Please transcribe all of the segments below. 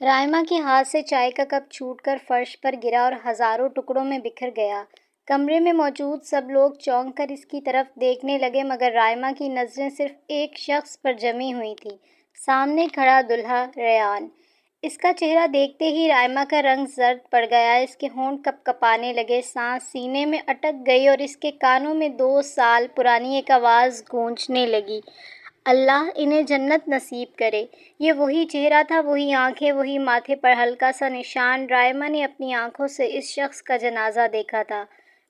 رائما کے ہاتھ سے چائے کا کپ چھوٹ کر فرش پر گرا اور ہزاروں ٹکڑوں میں بکھر گیا۔ کمرے میں موجود سب لوگ چونک کر اس کی طرف دیکھنے لگے، مگر رائما کی نظریں صرف ایک شخص پر جمی ہوئی تھیں، سامنے کھڑا دولہا ریان۔ اس کا چہرہ دیکھتے ہی رائما کا رنگ زرد پڑ گیا، اس کے ہونٹ کپ کپانے لگے، سانس سینے میں اٹک گئی اور اس کے کانوں میں 2 سال پرانی ایک آواز گونجنے لگی، اللہ انہیں جنت نصیب کرے۔ یہ وہی چہرہ تھا، وہی آنکھیں، وہی ماتھے پر ہلکا سا نشان۔ رائما نے اپنی آنکھوں سے اس شخص کا جنازہ دیکھا تھا۔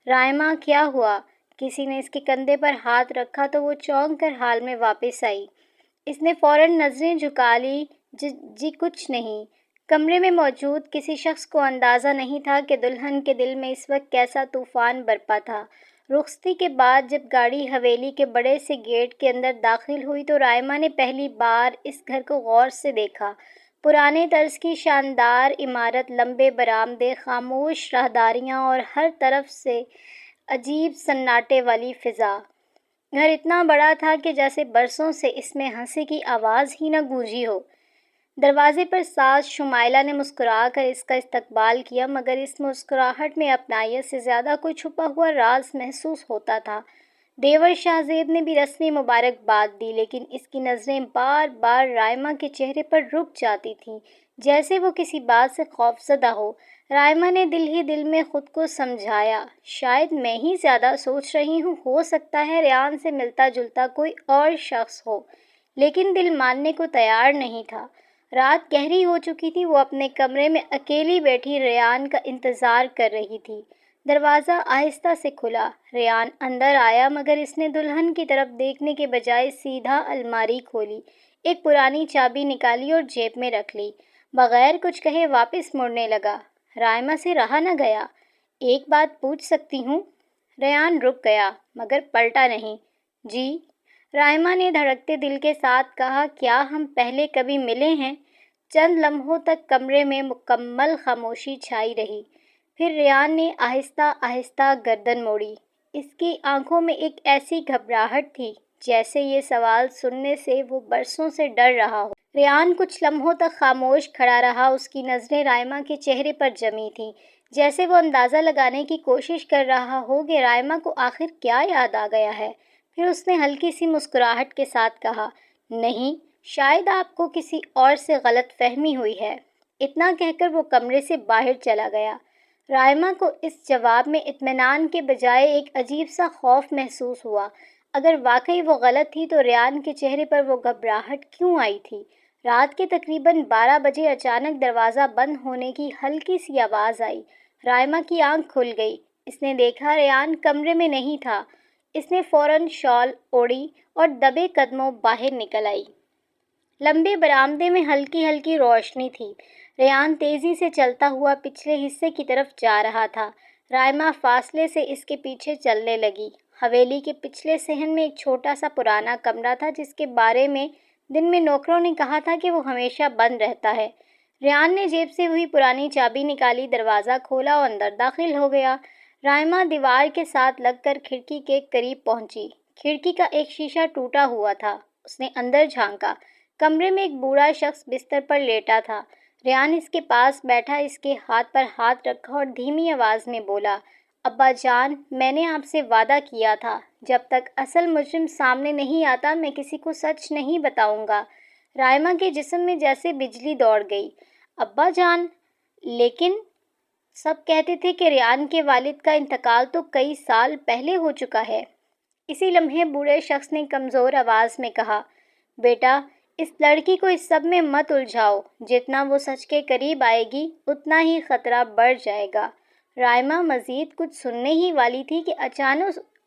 رائما، کیا ہوا؟ کسی نے اس کے کندھے پر ہاتھ رکھا تو وہ چونک کر حال میں واپس آئی۔ اس نے فوراً نظریں جھکا لی، جی کچھ نہیں۔ کمرے میں موجود کسی شخص کو اندازہ نہیں تھا کہ دلہن کے دل میں اس وقت کیسا طوفان برپا تھا۔ رخصتی کے بعد جب گاڑی حویلی کے بڑے سے گیٹ کے اندر داخل ہوئی تو رائما نے پہلی بار اس گھر کو غور سے دیکھا۔ پرانے طرز کی شاندار عمارت، لمبے برآمدے، خاموش راہداریاں اور ہر طرف سے عجیب سناٹے والی فضا۔ گھر اتنا بڑا تھا کہ جیسے برسوں سے اس میں ہنسی کی آواز ہی نہ گونجی ہو۔ دروازے پر ساز شمائلہ نے مسکرا کر اس کا استقبال کیا، مگر اس مسکراہٹ میں اپنائیت سے زیادہ کوئی چھپا ہوا راز محسوس ہوتا تھا۔ دیور شاہ زیب نے بھی رسمی مبارکباد دی، لیکن اس کی نظریں بار بار رائما کے چہرے پر رک جاتی تھیں، جیسے وہ کسی بات سے خوفزدہ ہو۔ رائما نے دل ہی دل میں خود کو سمجھایا، شاید میں ہی زیادہ سوچ رہی ہوں، ہو سکتا ہے ریان سے ملتا جلتا کوئی اور شخص ہو، لیکن دل ماننے کو تیار نہیں تھا۔ رات گہری ہو چکی تھی، وہ اپنے کمرے میں اکیلی بیٹھی ریان کا انتظار کر رہی تھی۔ دروازہ آہستہ سے کھلا، ریان اندر آیا، مگر اس نے دلہن کی طرف دیکھنے کے بجائے سیدھا الماری کھولی، ایک پرانی چابی نکالی اور جیب میں رکھ لی۔ بغیر کچھ کہے واپس مڑنے لگا۔ رائما سے رہا نہ گیا، ایک بات پوچھ سکتی ہوں؟ ریان رک گیا، مگر پلٹا نہیں۔ جی؟ رائما نے دھڑکتے دل کے ساتھ کہا، کیا ہم پہلے کبھی ملے ہیں؟ چند لمحوں تک کمرے میں مکمل خاموشی چھائی رہی، پھر ریان نے آہستہ آہستہ گردن موڑی۔ اس کی آنکھوں میں ایک ایسی گھبراہٹ تھی جیسے یہ سوال سننے سے وہ برسوں سے ڈر رہا ہو۔ ریان کچھ لمحوں تک خاموش کھڑا رہا، اس کی نظریں رائما کے چہرے پر جمی تھیں، جیسے وہ اندازہ لگانے کی کوشش کر رہا ہو کہ رائما کو آخر کیا یاد آ گیا ہے۔ پھر اس نے ہلکی سی مسکراہٹ کے ساتھ کہا، نہیں، شاید آپ کو کسی اور سے غلط فہمی ہوئی ہے۔ اتنا کہہ کر وہ کمرے سے باہر چلا گیا۔ رائما کو اس جواب میں اطمینان کے بجائے ایک عجیب سا خوف محسوس ہوا۔ اگر واقعی وہ غلط تھی تو ریان کے چہرے پر وہ گھبراہٹ کیوں آئی تھی؟ رات کے تقریباً 12 بجے اچانک دروازہ بند ہونے کی ہلکی سی آواز آئی۔ رائما کی آنکھ کھل گئی، اس نے دیکھا ریان کمرے میں نہیں تھا۔ اس نے فوراً شال اوڑھی اور دبے قدموں باہر نکل آئی۔ لمبے برآمدے میں ہلکی ہلکی روشنی تھی۔ ریان تیزی سے چلتا ہوا پچھلے حصے کی طرف جا رہا تھا۔ رائما فاصلے سے اس کے پیچھے چلنے لگی۔ حویلی کے پچھلے صحن میں ایک چھوٹا سا پرانا کمرہ تھا جس کے بارے میں دن میں نوکروں نے کہا تھا کہ وہ ہمیشہ بند رہتا ہے۔ ریان نے جیب سے وہی پرانی چابی نکالی، دروازہ کھولا اور اندر داخل ہو گیا۔ رائما دیوار کے ساتھ لگ کر کھڑکی کے قریب پہنچی۔ کھڑکی کا ایک شیشہ ٹوٹا ہوا تھا۔ اس نے اندر جھانکا۔ کمرے میں ایک بوڑھا شخص بستر پر لیٹا تھا۔ ریان اس کے پاس بیٹھا، اس کے ہاتھ پر ہاتھ رکھا اور دھیمی آواز میں بولا، ابا جان، میں نے آپ سے وعدہ کیا تھا، جب تک اصل مجرم سامنے نہیں آتا میں کسی کو سچ نہیں بتاؤں گا۔ رائما کے جسم میں جیسے بجلی دوڑ گئی۔ ابا جان؟ لیکن سب کہتے تھے کہ ریان کے والد کا انتقال تو کئی سال پہلے ہو چکا ہے۔ اسی لمحے بوڑھے شخص نے کمزور آواز میں کہا، بیٹا، اس لڑکی کو اس سب میں مت الجھاؤ، جتنا وہ سچ کے قریب آئے گی اتنا ہی خطرہ بڑھ جائے گا۔ رائما مزید کچھ سننے ہی والی تھی کہ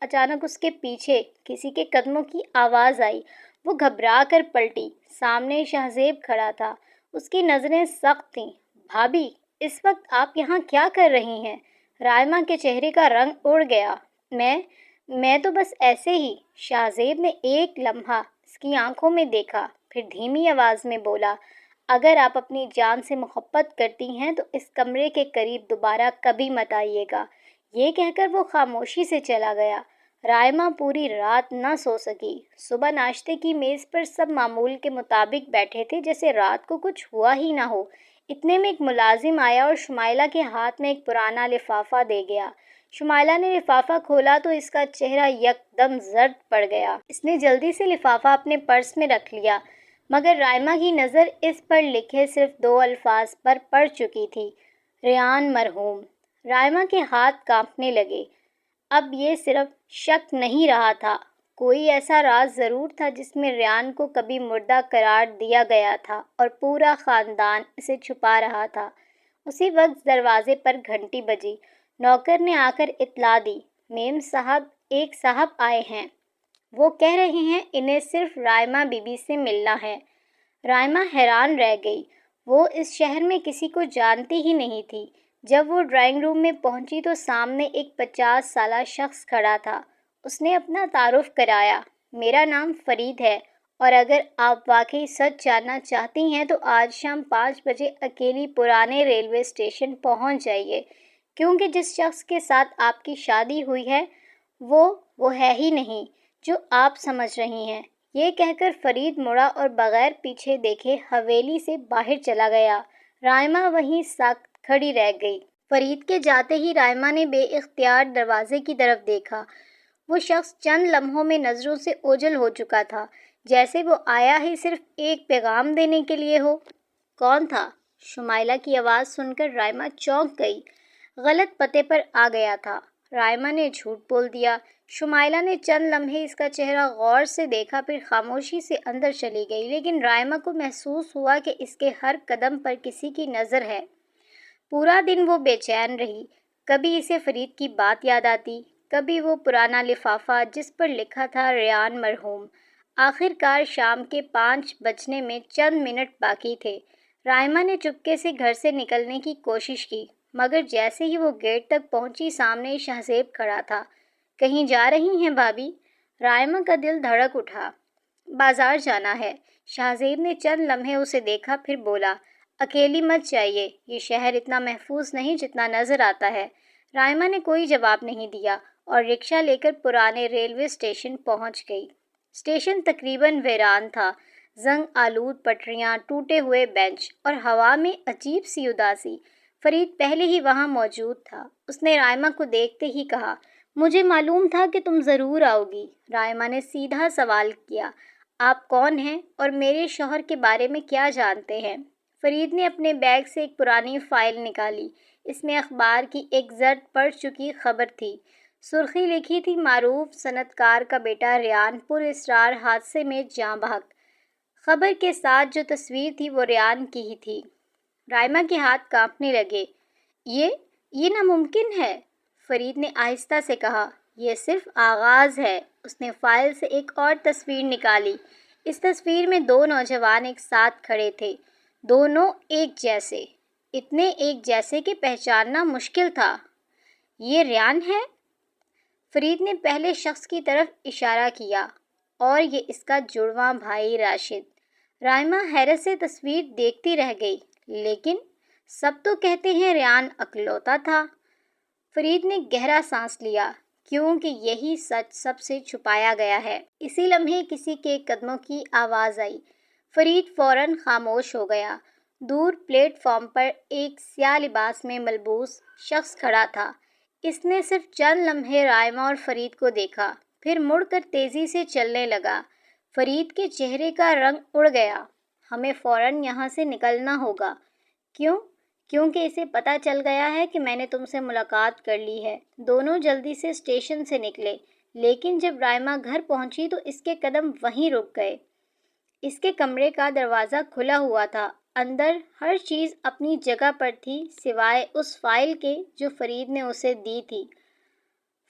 اچانک اس کے پیچھے کسی کے قدموں کی آواز آئی۔ وہ گھبرا کر پلٹی، سامنے شاہ زیب کھڑا تھا، اس کی نظریں سخت تھیں۔ بھابھی، اس وقت آپ یہاں کیا کر رہی ہیں؟ رائما کے چہرے کا رنگ اڑ گیا۔ میں تو بس ایسے ہی۔ شاہ زیب نے ایک لمحہ اس کی آنکھوں میں دیکھا، پھر دھیمی آواز میں بولا، اگر آپ اپنی جان سے محبت کرتی ہیں تو اس کمرے کے قریب دوبارہ کبھی مت آئیے گا۔ یہ کہہ کر وہ خاموشی سے چلا گیا۔ رائما پوری رات نہ سو سکی۔ صبح ناشتے کی میز پر سب معمول کے مطابق بیٹھے تھے، جیسے رات کو کچھ ہوا ہی نہ ہو۔ اتنے میں ایک ملازم آیا اور شمائلہ کے ہاتھ میں ایک پرانا لفافہ دے گیا۔ شمائلہ نے لفافہ کھولا تو اس کا چہرہ یکدم زرد پڑ گیا۔ اس نے جلدی سے لفافہ اپنے پرس میں رکھ لیا، مگر رائما کی نظر اس پر لکھے صرف 2 الفاظ پر پڑ چکی تھی: ریان مرحوم۔ رائما کے ہاتھ کانپنے لگے۔ اب یہ صرف شک نہیں رہا تھا، کوئی ایسا راز ضرور تھا جس میں ریان کو کبھی مردہ قرار دیا گیا تھا اور پورا خاندان اسے چھپا رہا تھا۔ اسی وقت دروازے پر گھنٹی بجی۔ نوکر نے آ کر اطلاع دی: میم صاحب، ایک صاحب آئے ہیں، وہ کہہ رہے ہیں انہیں صرف رائما بی بی سے ملنا ہے۔ رائما حیران رہ گئی، وہ اس شہر میں کسی کو جانتی ہی نہیں تھی۔ جب وہ ڈرائنگ روم میں پہنچی تو سامنے ایک 50 سالہ شخص کھڑا تھا۔ اس نے اپنا تعارف کرایا: میرا نام فرید ہے، اور اگر آپ واقعی سچ جاننا چاہتی ہیں تو آج شام 5 بجے اکیلی پرانے ریلوے اسٹیشن پہنچ جائیے، کیونکہ جس شخص کے ساتھ آپ کی شادی ہوئی ہے وہ ہے ہی نہیں جو آپ سمجھ رہی ہیں۔ یہ کہہ کر فرید مڑا اور بغیر پیچھے دیکھے حویلی سے باہر چلا گیا۔ رائما وہیں ساکت کھڑی رہ گئی۔ فرید کے جاتے ہی رائما نے بے اختیار دروازے کی طرف دیکھا۔ وہ شخص چند لمحوں میں نظروں سے اوجھل ہو چکا تھا، جیسے وہ آیا ہی صرف ایک پیغام دینے کے لیے ہو۔ کون تھا؟ شمائلہ کی آواز سن کر رائما چونک گئی۔ غلط پتے پر آ گیا تھا۔ رائما نے جھوٹ بول دیا۔ شمائلہ نے چند لمحے اس کا چہرہ غور سے دیکھا، پھر خاموشی سے اندر چلی گئی، لیکن رائما کو محسوس ہوا کہ اس کے ہر قدم پر کسی کی نظر ہے۔ پورا دن وہ بے چین رہی، کبھی اسے فرید کی بات یاد آتی، کبھی وہ پرانا لفافہ جس پر لکھا تھا ریان مرحوم۔ آخر کار شام کے 5 بجنے میں چند منٹ باقی تھے۔ رائما نے چپکے سے گھر سے نکلنے کی کوشش کی، مگر جیسے ہی وہ گیٹ تک پہنچی سامنے شہزیب کھڑا تھا۔ کہیں جا رہی ہیں بھابھی؟ رائما کا دل دھڑک اٹھا۔ بازار جانا ہے۔ شہزیب نے چند لمحے اسے دیکھا، پھر بولا: اکیلی مت جائیے، یہ شہر اتنا محفوظ نہیں جتنا نظر آتا ہے۔ رائما نے کوئی جواب نہیں دیا اور رکشہ لے کر پرانے ریلوے اسٹیشن پہنچ گئی۔ اسٹیشن تقریباً ویران تھا، زنگ آلود پٹریاں، ٹوٹے ہوئے بینچ اور ہوا میں عجیب سی اداسی۔ فرید پہلے ہی وہاں موجود تھا۔ اس نے رائما کو دیکھتے ہی کہا: مجھے معلوم تھا کہ تم ضرور آؤ گی۔ رائما نے سیدھا سوال کیا: آپ کون ہیں اور میرے شوہر کے بارے میں کیا جانتے ہیں؟ فرید نے اپنے بیگ سے ایک پرانی فائل نکالی۔ اس میں اخبار کی ایک زرد پڑ چکی خبر تھی۔ سرخی لکھی تھی: معروف صنعت کار کا بیٹا ریان پر اسرار حادثے میں جاں بحق۔ خبر کے ساتھ جو تصویر تھی وہ ریان کی ہی تھی۔ رائما کے ہاتھ کانپنے لگے۔ یہ ناممکن ہے، فرید نے آہستہ سے کہا۔ یہ صرف آغاز ہے۔ اس نے فائل سے ایک اور تصویر نکالی۔ اس تصویر میں 2 نوجوان ایک ساتھ کھڑے تھے، دونوں ایک جیسے، اتنے ایک جیسے کہ پہچاننا مشکل تھا۔ یہ ریان ہے؟ فرید نے پہلے شخص کی طرف اشارہ کیا۔ اور یہ اس کا جڑواں بھائی راشد۔ رائما حیرت سے تصویر دیکھتی رہ گئی۔ لیکن سب تو کہتے ہیں ریان اکلوتا تھا۔ فرید نے گہرا سانس لیا، کیونکہ یہی سچ سب سے چھپایا گیا ہے۔ اسی لمحے کسی کے قدموں کی آواز آئی۔ فرید فوراً خاموش ہو گیا۔ دور پلیٹ فارم پر ایک سیاہ لباس میں ملبوس شخص کھڑا تھا۔ اس نے صرف چند لمحے رائما اور فرید کو دیکھا، پھر مڑ کر تیزی سے چلنے لگا۔ فرید کے چہرے کا رنگ اڑ گیا۔ ہمیں فوراً یہاں سے نکلنا ہوگا۔ کیوں؟ کیونکہ اسے پتہ چل گیا ہے کہ میں نے تم سے ملاقات کر لی ہے۔ دونوں جلدی سے اسٹیشن سے نکلے، لیکن جب رائما گھر پہنچی تو اس کے قدم وہیں رک گئے۔ اس کے کمرے کا دروازہ کھلا ہوا تھا۔ اندر ہر چیز اپنی جگہ پر تھی سوائے اس فائل کے جو فرید نے اسے دی تھی۔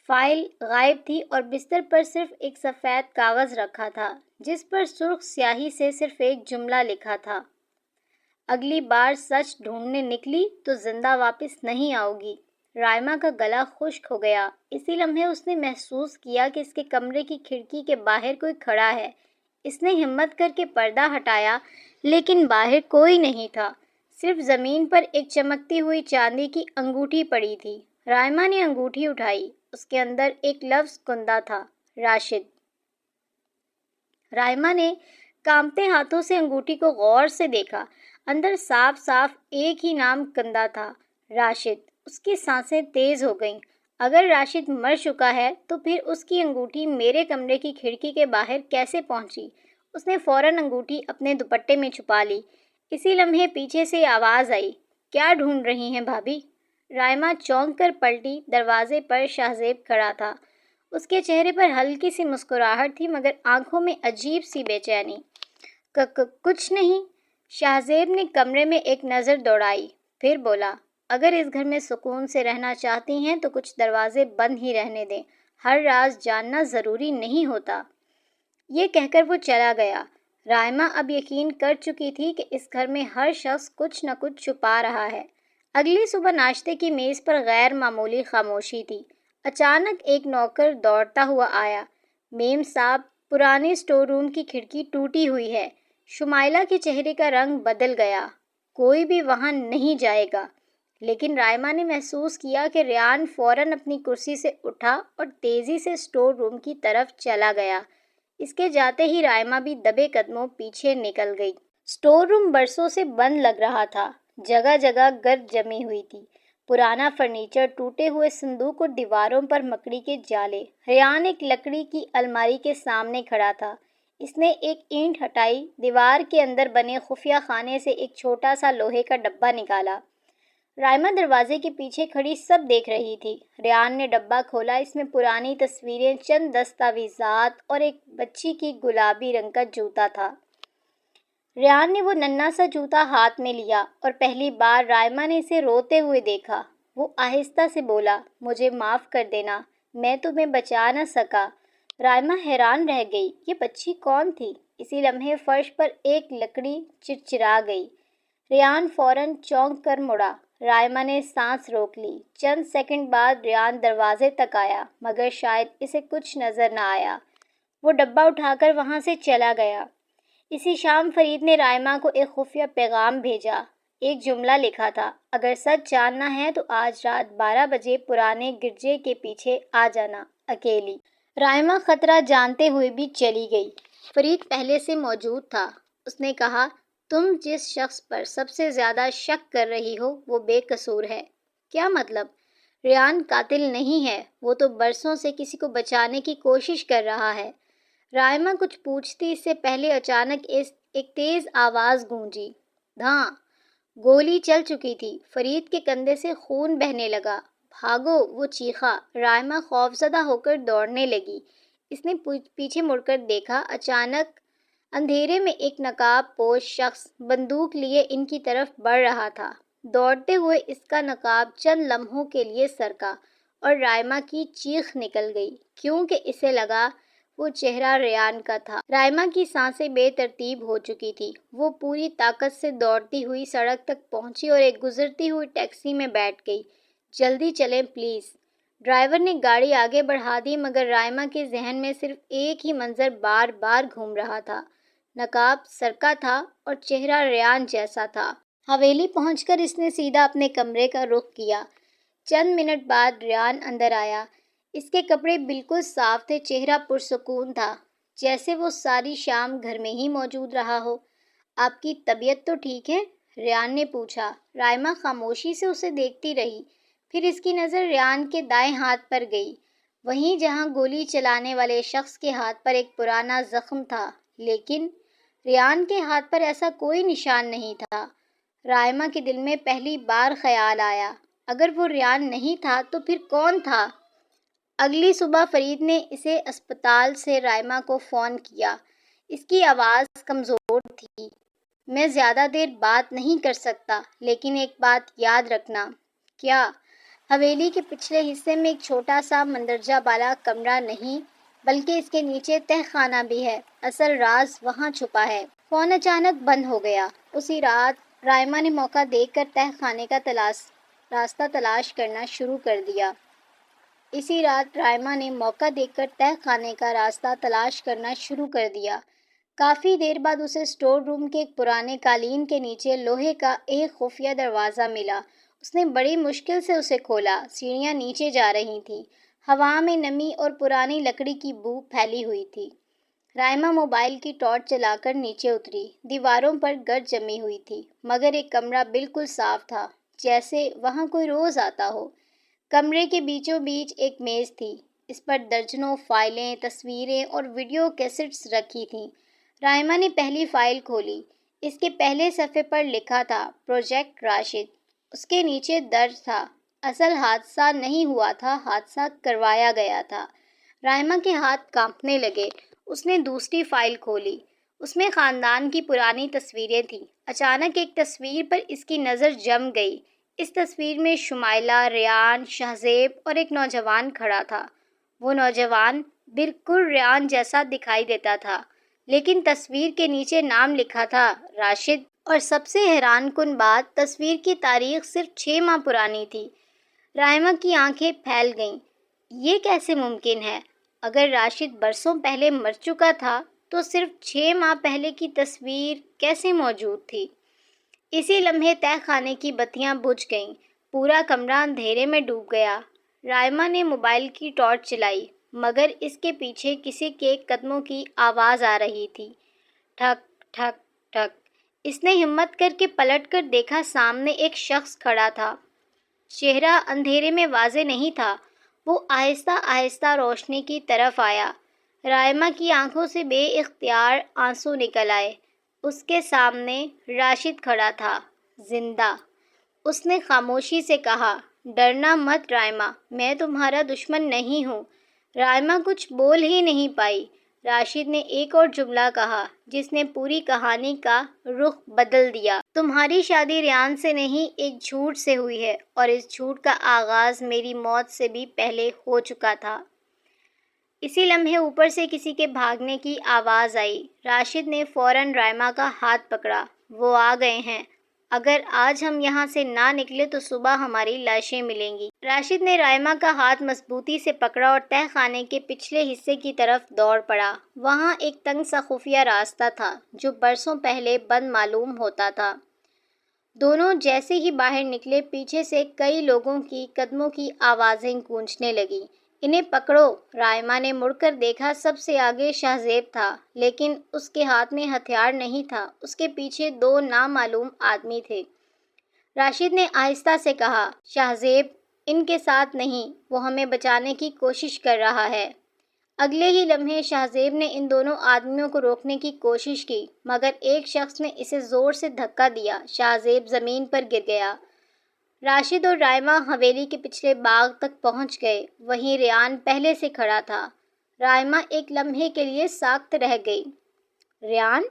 فائل غائب تھی اور بستر پر صرف ایک سفید کاغذ رکھا تھا، جس پر سرخ سیاہی سے صرف ایک جملہ لکھا تھا: اگلی بار سچ ڈھونڈنے نکلی تو زندہ واپس نہیں آؤ گی۔ رائما کا گلا خشک ہو گیا۔ اسی لمحے اس نے محسوس کیا کہ اس کے کمرے کی کھڑکی کے باہر کوئی کھڑا ہے۔ اس نے ہمت کر کے پردہ ہٹایا، لیکن باہر کوئی نہیں تھا، صرف زمین پر ایک چمکتی ہوئی چاندی کی انگوٹھی پڑی تھی۔ رائما نے انگوٹھی اٹھائی، اس کے اندر ایک لفظ کندہ تھا، راشد۔ رائما نے کانپتے ہاتھوں سے انگوٹھی کو غور سے دیکھا۔ اندر صاف صاف ایک ہی نام کندہ تھا، راشد۔ اس کی سانسیں تیز ہو گئیں۔ اگر راشد مر چکا ہے تو پھر اس کی انگوٹھی میرے کمرے کی کھڑکی کے باہر کیسے پہنچی؟ اس نے فوراً انگوٹھی اپنے دوپٹے میں چھپا لی۔ اسی لمحے پیچھے سے آواز آئی، کیا ڈھونڈ رہی ہیں بھابھی؟ رائما چونک کر پلٹی۔ دروازے پر شاہزیب کھڑا تھا۔ اس کے چہرے پر ہلکی سی مسکراہٹ تھی مگر آنکھوں میں عجیب سی بے چینی۔ کچھ نہیں۔ شاہزیب نے کمرے میں ایک نظر دوڑائی، پھر بولا، اگر اس گھر میں سکون سے رہنا چاہتی ہیں تو کچھ دروازے بند ہی رہنے دیں، ہر راز جاننا ضروری نہیں ہوتا۔ یہ کہہ کر وہ چلا گیا۔ رائما اب یقین کر چکی تھی کہ اس گھر میں ہر شخص کچھ نہ کچھ چھپا رہا ہے۔ اگلی صبح ناشتے کی میز پر غیر معمولی خاموشی تھی۔ اچانک ایک نوکر دوڑتا ہوا آیا، میم صاحب، پرانے اسٹور روم کی کھڑکی ٹوٹی ہوئی ہے۔ شمائلہ کے چہرے کا رنگ بدل گیا۔ کوئی بھی وہاں نہیں جائے گا۔ لیکن رائما نے محسوس کیا کہ ریان فوراً اپنی کرسی سے اٹھا اور تیزی سے اسٹور روم کی طرف چلا گیا۔ اس کے جاتے ہی رائما بھی دبے قدموں پیچھے نکل گئی۔ اسٹور روم برسوں سے بند لگ رہا تھا۔ جگہ جگہ گرد جمی ہوئی تھی، پرانا فرنیچر، ٹوٹے ہوئے صندوق اور دیواروں پر مکڑی کے جالے۔ ریان ایک لکڑی کی الماری کے سامنے کھڑا تھا۔ اس نے ایک اینٹ ہٹائی، دیوار کے اندر بنے خفیہ خانے سے ایک چھوٹا سا لوہے کا ڈبہ نکالا۔ رائما دروازے کے پیچھے کھڑی سب دیکھ رہی تھی۔ ریان نے ڈبہ کھولا۔ اس میں پرانی تصویریں، چند دستاویزات اور ایک بچی کی گلابی رنگ کا جوتا تھا۔ ریان نے وہ ننھا سا جوتا ہاتھ میں لیا اور پہلی بار رائما نے اسے روتے ہوئے دیکھا۔ وہ آہستہ سے بولا، مجھے معاف کر دینا، میں تمہیں بچا نہ سکا۔ رائما حیران رہ گئی، یہ بچی کون تھی؟ اسی لمحے فرش پر ایک لکڑی چرچرا گئی۔ ریان فوراً چونک کر مڑا۔ رائما نے سانس روک لی۔ چند سیکنڈ بعد ریان دروازے تک آیا مگر شاید اسے کچھ نظر نہ آیا۔ وہ ڈبہ اٹھا کر وہاں سے چلا گیا۔ اسی شام فرید نے رائما کو ایک خفیہ پیغام بھیجا۔ ایک جملہ لکھا تھا، اگر سچ جاننا ہے تو آج رات 12 بجے پرانے گرجے کے پیچھے آ جانا، اکیلی۔ رائما خطرہ جانتے ہوئے بھی چلی گئی۔ فرید پہلے سے موجود تھا۔ اس نے کہا، تم جس شخص پر سب سے زیادہ شک کر رہی ہو وہ بے قصور ہے۔ کیا مطلب؟ ریان قاتل نہیں ہے، وہ تو برسوں سے کسی کو بچانے کی کوشش کر رہا ہے۔ رائما کچھ پوچھتی اس سے پہلے اچانک ایک تیز آواز گونجی، دھاں! گولی چل چکی تھی۔ فرید کے کندھے سے خون بہنے لگا۔ بھاگو! وہ چیخا۔ رائما خوفزدہ ہو کر دوڑنے لگی۔ اس نے پیچھے مڑ کر دیکھا۔ اچانک اندھیرے میں ایک نقاب پوش شخص بندوق لیے ان کی طرف بڑھ رہا تھا۔ دوڑتے ہوئے اس کا نقاب چند لمحوں کے لیے سرکا اور رائما کی چیخ نکل گئی کیونکہ اسے لگا وہ چہرہ ریان کا تھا۔ رائما کی سانسیں بے ترتیب ہو چکی تھی۔ وہ پوری طاقت سے دوڑتی ہوئی سڑک تک پہنچی اور ایک گزرتی ہوئی ٹیکسی میں بیٹھ گئی۔ جلدی چلیں پلیز۔ ڈرائیور نے گاڑی آگے بڑھا دی مگر رائما کے ذہن میں صرف ایک ہی منظر بار بار گھوم رہا تھا۔ نقاب سرکا تھا اور چہرہ ریان جیسا تھا۔ حویلی پہنچ کر اس نے سیدھا اپنے کمرے کا رخ کیا۔ چند منٹ بعد ریان اندر آیا۔ اس کے کپڑے بالکل صاف تھے، چہرہ پرسکون تھا، جیسے وہ ساری شام گھر میں ہی موجود رہا ہو۔ آپ کی طبیعت تو ٹھیک ہے؟ ریان نے پوچھا۔ رائما خاموشی سے اسے دیکھتی رہی، پھر اس کی نظر ریان کے دائیں ہاتھ پر گئی، وہیں جہاں گولی چلانے والے شخص کے ہاتھ پر ایک پرانا زخم تھا، لیکن ریان کے ہاتھ پر ایسا کوئی نشان نہیں تھا۔ رائما کے دل میں پہلی بار خیال آیا، اگر وہ ریان نہیں تھا تو پھر کون تھا؟ اگلی صبح فرید نے اسے اسپتال سے رائما کو فون کیا۔ اس کی آواز کمزور تھی۔ میں زیادہ دیر بات نہیں کر سکتا، لیکن ایک بات یاد رکھنا۔ کیا؟ حویلی کے پچھلے حصے میں ایک چھوٹا سا مندرجہ بالا کمرہ نہیں بلکہ اس کے نیچے تہہ خانہ بھی ہے۔ اصل راز وہاں چھپا ہے۔ فون اچانک بند ہو گیا۔ اسی رات رائما نے موقع دیکھ کر تہہ خانے کا راستہ تلاش کرنا شروع کر دیا۔ کافی دیر بعد اسے اسٹور روم کے ایک پرانے قالین کے نیچے لوہے کا ایک خفیہ دروازہ ملا۔ اس نے بڑی مشکل سے اسے کھولا۔ سیڑھیاں نیچے جا رہی تھیں۔ ہوا میں نمی اور پرانی لکڑی کی بو پھیلی ہوئی تھی۔ رائمہ موبائل کی ٹارچ چلا کر نیچے اتری۔ دیواروں پر گرد جمی ہوئی تھی، مگر ایک کمرہ بالکل صاف تھا، جیسے وہاں کوئی روز آتا ہو۔ کمرے کے بیچوں بیچ ایک میز تھی، اس پر درجنوں فائلیں، تصویریں اور ویڈیو کیسٹس رکھی تھیں۔ رائمہ نے پہلی فائل کھولی۔ اس کے پہلے صفحے پر لکھا تھا پروجیکٹ راشد۔ اس کے نیچے درج تھا اصل حادثہ نہیں ہوا تھا، حادثہ کروایا گیا تھا۔ رائمہ کے ہاتھ کانپنے لگے۔ اس نے دوسری فائل کھولی۔ اس میں خاندان کی پرانی تصویریں تھیں۔ اچانک ایک تصویر پر اس کی نظر جم گئی۔ اس تصویر میں شمائلہ، ریان، شہزیب اور ایک نوجوان کھڑا تھا۔ وہ نوجوان بالکل ریان جیسا دکھائی دیتا تھا، لیکن تصویر کے نیچے نام لکھا تھا راشد، اور سب سے حیران کن بات، تصویر کی تاریخ صرف 6 ماہ پرانی تھی۔ رائمہ کی آنکھیں پھیل گئیں۔ یہ کیسے ممکن ہے؟ اگر راشد برسوں پہلے مر چکا تھا تو صرف 6 ماہ پہلے کی تصویر کیسے موجود تھی؟ اسی لمحے تہہ خانے کی بتیاں بجھ گئیں۔ پورا کمرہ اندھیرے میں ڈوب گیا۔ رائمہ نے موبائل کی ٹارچ چلائی، مگر اس کے پیچھے کسی کے قدموں کی آواز آ رہی تھی۔ ٹھک ٹھک ٹھک۔ اس نے ہمت کر کے پلٹ کر دیکھا، سامنے ایک شخص کھڑا تھا۔ چہرہ اندھیرے میں واضح نہیں تھا۔ وہ آہستہ آہستہ روشنی کی طرف آیا۔ رائمہ کی آنکھوں سے بے اختیار آنسو نکل آئے۔ اس کے سامنے راشد کھڑا تھا، زندہ۔ اس نے خاموشی سے کہا، ڈرنا مت رائمہ، میں تمہارا دشمن نہیں ہوں۔ رائمہ کچھ بول ہی نہیں پائی۔ راشد نے ایک اور جملہ کہا جس نے پوری کہانی کا رخ بدل دیا۔ تمہاری شادی ریان سے نہیں، ایک جھوٹ سے ہوئی ہے، اور اس جھوٹ کا آغاز میری موت سے بھی پہلے ہو چکا تھا۔ اسی لمحے اوپر سے کسی کے بھاگنے کی آواز آئی۔ راشد نے فوراً رائمہ کا ہاتھ پکڑا۔ وہ آ گئے ہیں۔ اگر آج ہم یہاں سے نہ نکلے تو صبح ہماری لاشیں ملیں گی۔ راشد نے رائمہ کا ہاتھ مضبوطی سے پکڑا اور تہہ خانے کے پچھلے حصے کی طرف دوڑ پڑا۔ وہاں ایک تنگ سا خفیہ راستہ تھا جو برسوں پہلے بند معلوم ہوتا تھا۔ دونوں جیسے ہی باہر نکلے، پیچھے سے کئی لوگوں کی قدموں کی آوازیں گونجنے لگیں۔ انہیں پکڑو! رائمہ نے مڑ کر دیکھا، سب سے آگے شہزیب تھا، لیکن اس کے ہاتھ میں ہتھیار نہیں تھا۔ اس کے پیچھے 2 نامعلوم آدمی تھے۔ راشد نے آہستہ سے کہا، شہزیب ان کے ساتھ نہیں، وہ ہمیں بچانے کی کوشش کر رہا ہے۔ اگلے ہی لمحے شہزیب نے ان دونوں آدمیوں کو روکنے کی کوشش کی، مگر ایک شخص نے اسے زور سے دھکا دیا۔ شہزیب زمین پر گر گیا۔ راشد اور رائمہ حویلی کے پچھلے باغ تک پہنچ گئے۔ وہیں ریان پہلے سے کھڑا تھا۔ رائمہ ایک لمحے کے لیے ساکت رہ گئی۔ ریان؟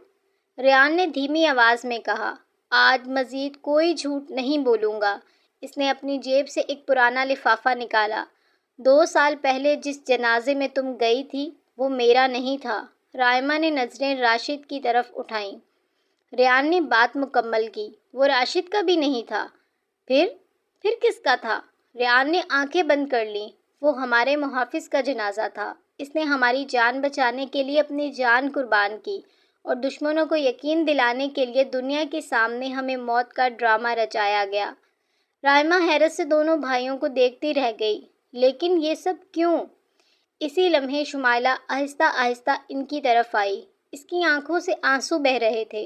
ریان نے دھیمی آواز میں کہا، آج مزید کوئی جھوٹ نہیں بولوں گا۔ اس نے اپنی جیب سے ایک پرانا لفافہ نکالا۔ 2 سال پہلے جس جنازے میں تم گئی تھی وہ میرا نہیں تھا۔ رائمہ نے نظریں راشد کی طرف اٹھائیں۔ ریان نے بات مکمل کی، وہ راشد کا بھی نہیں تھا۔ پھر کس کا تھا؟ ریان نے آنکھیں بند کر لیں۔ وہ ہمارے محافظ کا جنازہ تھا۔ اس نے ہماری جان بچانے کے لیے اپنی جان قربان کی، اور دشمنوں کو یقین دلانے کے لیے دنیا کے سامنے ہمیں موت کا ڈرامہ رچایا گیا۔ رائمہ حیرت سے دونوں بھائیوں کو دیکھتی رہ گئی۔ لیکن یہ سب کیوں؟ اسی لمحے شمائلہ آہستہ آہستہ ان کی طرف آئی۔ اس کی آنکھوں سے آنسو بہہ رہے تھے،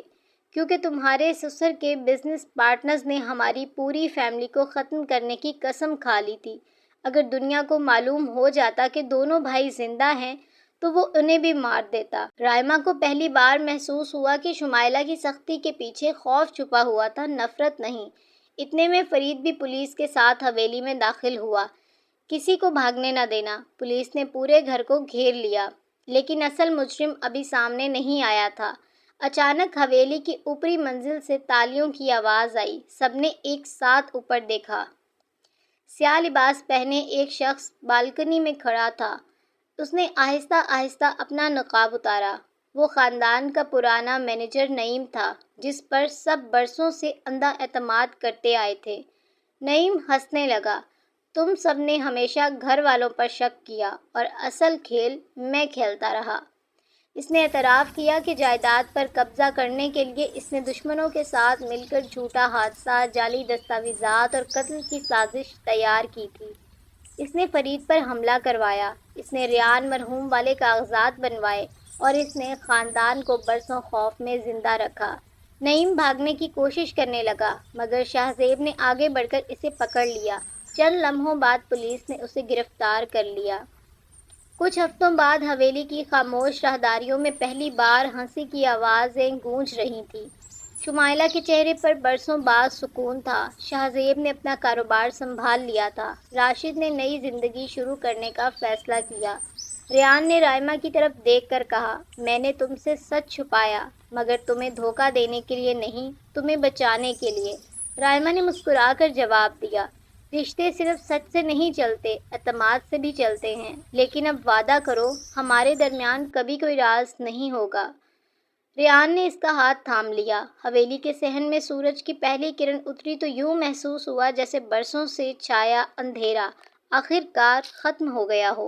کیونکہ تمہارے سسر کے بزنس پارٹنرز نے ہماری پوری فیملی کو ختم کرنے کی قسم کھا لی تھی۔ اگر دنیا کو معلوم ہو جاتا کہ دونوں بھائی زندہ ہیں تو وہ انہیں بھی مار دیتا۔ رائمہ کو پہلی بار محسوس ہوا کہ شمائلہ کی سختی کے پیچھے خوف چھپا ہوا تھا، نفرت نہیں۔ اتنے میں فرید بھی پولیس کے ساتھ حویلی میں داخل ہوا۔ کسی کو بھاگنے نہ دینا۔ پولیس نے پورے گھر کو گھیر لیا، لیکن اصل مجرم ابھی سامنے نہیں آیا تھا۔ اچانک حویلی کی اوپری منزل سے تالیوں کی آواز آئی۔ سب نے ایک ساتھ اوپر دیکھا۔ سیاہ لباس پہنے ایک شخص بالکنی میں کھڑا تھا۔ اس نے آہستہ آہستہ اپنا نقاب اتارا۔ وہ خاندان کا پرانا مینیجر نعیم تھا، جس پر سب برسوں سے اندھا اعتماد کرتے آئے تھے۔ نعیم ہنسنے لگا، تم سب نے ہمیشہ گھر والوں پر شک کیا، اور اصل کھیل میں کھیلتا رہا۔ اس نے اعتراف کیا کہ جائیداد پر قبضہ کرنے کے لیے اس نے دشمنوں کے ساتھ مل کر جھوٹا حادثہ، جعلی دستاویزات اور قتل کی سازش تیار کی تھی۔ اس نے فرید پر حملہ کروایا، اس نے ریان مرحوم والے کاغذات بنوائے اور اس نے خاندان کو برسوں خوف میں زندہ رکھا۔ نعیم بھاگنے کی کوشش کرنے لگا مگر شاہزیب نے آگے بڑھ کر اسے پکڑ لیا۔ چند لمحوں بعد پولیس نے اسے گرفتار کر لیا۔ کچھ ہفتوں بعد حویلی کی خاموش راہداریوں میں پہلی بار ہنسی کی آوازیں گونج رہی تھیں۔ شمائلہ کے چہرے پر برسوں بعد سکون تھا۔ شاہزیب نے اپنا کاروبار سنبھال لیا تھا۔ راشد نے نئی زندگی شروع کرنے کا فیصلہ کیا۔ ریان نے رائمہ کی طرف دیکھ کر کہا، میں نے تم سے سچ چھپایا مگر تمہیں دھوکہ دینے کے لیے نہیں، تمہیں بچانے کے لیے۔ رائمہ نے مسکرا کر جواب دیا، رشتے صرف سچ سے نہیں چلتے، اعتماد سے بھی چلتے ہیں۔ لیکن اب وعدہ کرو ہمارے درمیان کبھی کوئی راز نہیں ہوگا۔ ریان نے اس کا ہاتھ تھام لیا۔ حویلی کے صحن میں سورج کی پہلی کرن اتری تو یوں محسوس ہوا جیسے برسوں سے چھایا اندھیرا آخر کار ختم ہو گیا ہو۔